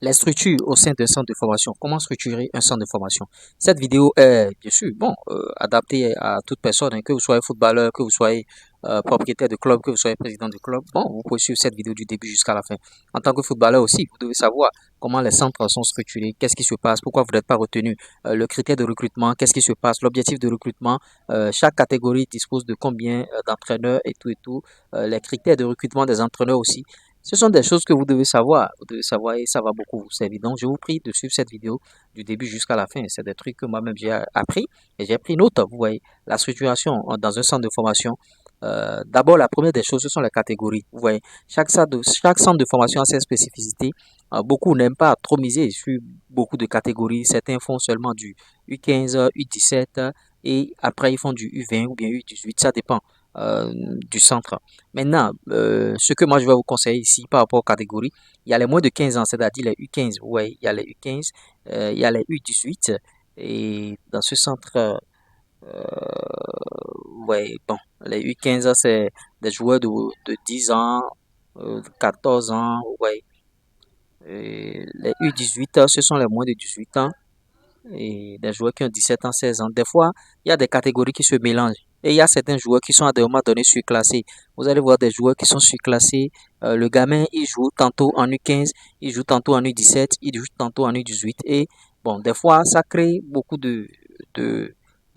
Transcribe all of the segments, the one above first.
Les structures au sein d'un centre de formation. Comment structurer un centre de formation? Cette vidéo est bien sûr adaptée à toute personne, hein, que vous soyez footballeur, que vous soyez propriétaire de club, que vous soyez président de club. Bon, vous pouvez suivre cette vidéo du début jusqu'à la fin. En tant que footballeur aussi, vous devez savoir comment les centres sont structurés, qu'est-ce qui se passe, pourquoi vous n'êtes pas retenu, le critère de recrutement, qu'est-ce qui se passe, l'objectif de recrutement, chaque catégorie dispose de combien d'entraîneurs et tout, les critères de recrutement des entraîneurs aussi. Ce sont des choses que vous devez savoir et ça va beaucoup vous servir. Donc, je vous prie de suivre cette vidéo du début jusqu'à la fin. C'est des trucs que moi-même j'ai appris et j'ai pris note. Vous voyez, la structuration dans un centre de formation. D'abord, la première des choses, ce sont les catégories. Vous voyez, chaque centre de formation a ses spécificités. Beaucoup n'aiment pas trop miser sur beaucoup de catégories. Certains font seulement du U15, U17 et après ils font du U20 ou bien U18. Ça dépend euh, du centre. Maintenant, ce que moi je vais vous conseiller ici par rapport aux catégories, il y a les moins de 15 ans, c'est-à-dire les U15. Ouais, il y a les U15, il y a les U18. Et dans ce centre, ouais, bon, les U15, c'est des joueurs de 10 ans, 14 ans, ouais. Et les U18, ce sont les moins de 18 ans et des joueurs qui ont 17 ans, 16 ans. Des fois, il y a des catégories qui se mélangent. Et il y a certains joueurs qui sont à des moments donnés surclassés. Vous allez voir des joueurs qui sont surclassés. Le gamin, il joue tantôt en U15, il joue tantôt en U17, il joue tantôt en U18. Et bon, des fois, ça crée beaucoup de, de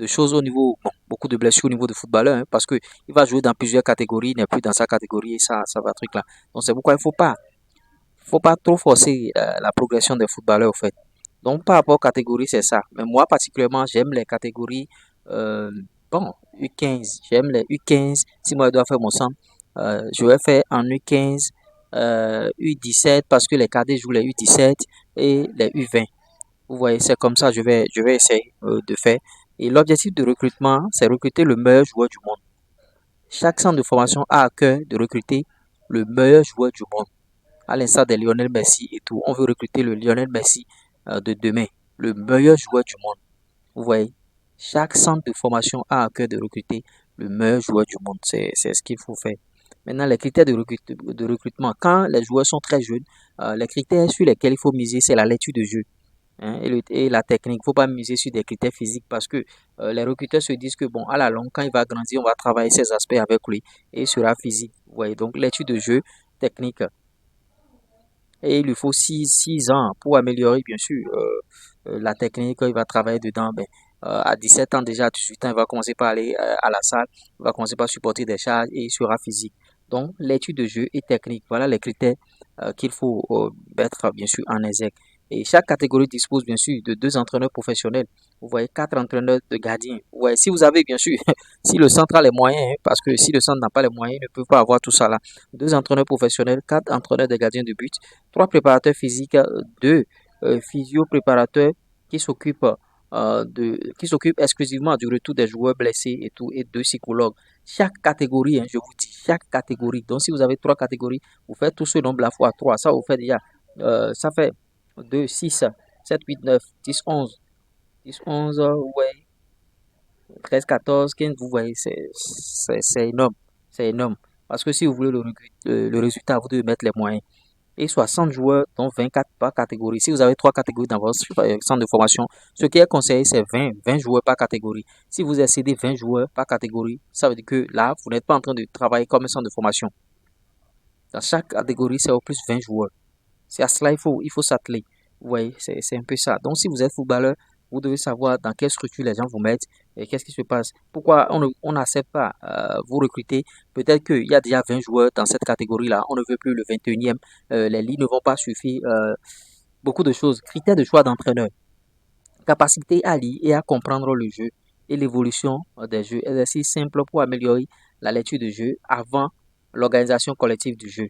choses au niveau, bon, beaucoup de blessures au niveau du footballeur, hein, parce que il va jouer dans plusieurs catégories, il n'est plus dans sa catégorie et ça va truc là. Donc c'est pourquoi faut pas trop forcer la progression des footballeurs, au fait. Donc, par rapport aux catégories, c'est ça. Mais moi, particulièrement, j'aime les catégories, euh, bon, U15. J'aime les U15. Si moi, je dois faire mon centre, je vais faire en U15, U17, parce que les cadets jouent les U17 et les U20. Vous voyez, c'est comme ça, je vais essayer de faire. Et l'objectif de recrutement, c'est recruter le meilleur joueur du monde. Chaque centre de formation a à cœur de recruter le meilleur joueur du monde, à l'instar de Lionel Messi et tout. On veut recruter le Lionel Messi de demain, le meilleur joueur du monde. Vous voyez, chaque centre de formation a à cœur de recruter le meilleur joueur du monde. C'est ce qu'il faut faire. Maintenant, les critères de recrutement, quand les joueurs sont très jeunes, les critères sur lesquels il faut miser, c'est la lecture de jeu, hein, et la technique. Il ne faut pas miser sur des critères physiques parce que les recruteurs se disent que, bon, à la longue, quand il va grandir, on va travailler ces aspects avec lui et il sera physique. Vous voyez, donc lecture de jeu, technique, et il lui faut six ans pour améliorer, bien sûr, la technique. Il va travailler dedans. Ben, à 17 ans, déjà à 18 ans, il va commencer par aller à la salle, il va commencer par supporter des charges et il sera physique. Donc, l'étude de jeu et technique, voilà les critères qu'il faut mettre, bien sûr, en exergue. Et chaque catégorie dispose, bien sûr, de deux entraîneurs professionnels. Vous voyez, quatre entraîneurs de gardiens. Vous voyez, si vous avez, bien sûr, si le centre a les moyens, hein, parce que si le centre n'a pas les moyens, il ne peut pas avoir tout ça là. Deux entraîneurs professionnels, quatre entraîneurs de gardiens de but, trois préparateurs physiques, deux physiopréparateurs qui s'occupent qui s'occupent exclusivement du retour des joueurs blessés et tout, et deux psychologues. Chaque catégorie, hein, je vous dis, chaque catégorie. Donc, si vous avez trois catégories, vous faites tout ce nombre-là fois 3. Ça vous fait déjà, ça fait 2, 6, 7, 8, 9, 10, 11. 10, 11, ouais, 13, 14, 15, vous voyez, c'est énorme. C'est énorme. Parce que si vous voulez le résultat, vous devez mettre les moyens et 60 joueurs, dont 24 par catégorie. Si vous avez trois catégories dans votre centre de formation, ce qui est conseillé, c'est 20 joueurs par catégorie. Si vous excédez 20 joueurs par catégorie, ça veut dire que là, vous n'êtes pas en train de travailler comme un centre de formation. Dans chaque catégorie, c'est au plus 20 joueurs. C'est à cela il faut s'atteler. Vous voyez, c'est un peu ça. Donc, si vous êtes footballeur, vous devez savoir dans quelle structure les gens vous mettent et qu'est-ce qui se passe. Pourquoi on n'accepte pas vous recruter. Peut-être qu'il y a déjà 20 joueurs dans cette catégorie-là. On ne veut plus le 21e. Les lits ne vont pas suffire. Beaucoup de choses. Critères de choix d'entraîneur. Capacité à lire et à comprendre le jeu et l'évolution des jeux. Exercice simple pour améliorer la lecture de jeu avant l'organisation collective du jeu.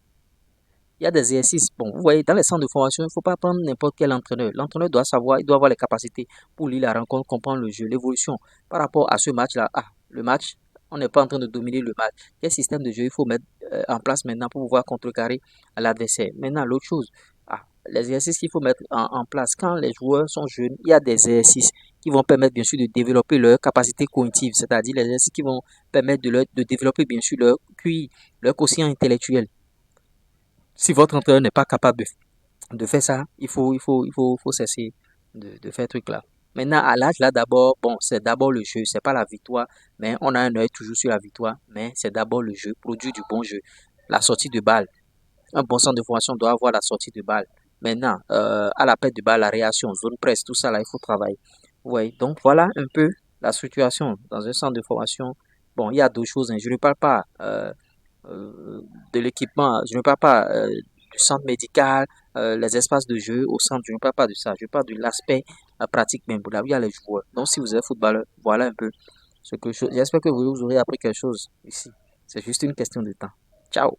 Il y a des exercices. Bon, vous voyez, dans les centres de formation, il ne faut pas prendre n'importe quel entraîneur. L'entraîneur doit savoir, il doit avoir les capacités pour lire la rencontre, comprendre le jeu, l'évolution. Par rapport à ce match-là, le match, on n'est pas en train de dominer le match. Quel système de jeu il faut mettre en place maintenant pour pouvoir contrecarrer l'adversaire? Maintenant, l'autre chose, les exercices qu'il faut mettre en place. Quand les joueurs sont jeunes, il y a des exercices qui vont permettre, bien sûr, de développer leur capacité cognitive, c'est-à-dire les exercices qui vont permettre de développer, bien sûr, leur QI, leur quotient intellectuel. Si votre entraîneur n'est pas capable de faire ça, il faut cesser de faire truc là. Maintenant, à l'âge là, d'abord, bon, c'est d'abord le jeu, c'est pas la victoire, mais on a un œil toujours sur la victoire, mais c'est d'abord le jeu, produire du bon jeu, la sortie de balle. Un bon centre de formation doit avoir la sortie de balle. Maintenant, à la perte de balle, la réaction, zone presse, tout ça là, il faut travailler. Oui, donc voilà un peu la situation dans un centre de formation. Bon, il y a d'autres choses, hein. Je ne parle pas euh, de l'équipement, je ne parle pas du centre médical, les espaces de jeu au centre, je ne parle pas de ça. Je parle de l'aspect pratique même, là où il y a les joueurs. Donc, si vous êtes footballeur, voilà un peu ce que j'espère que vous aurez appris quelque chose ici. C'est juste une question de temps. Ciao.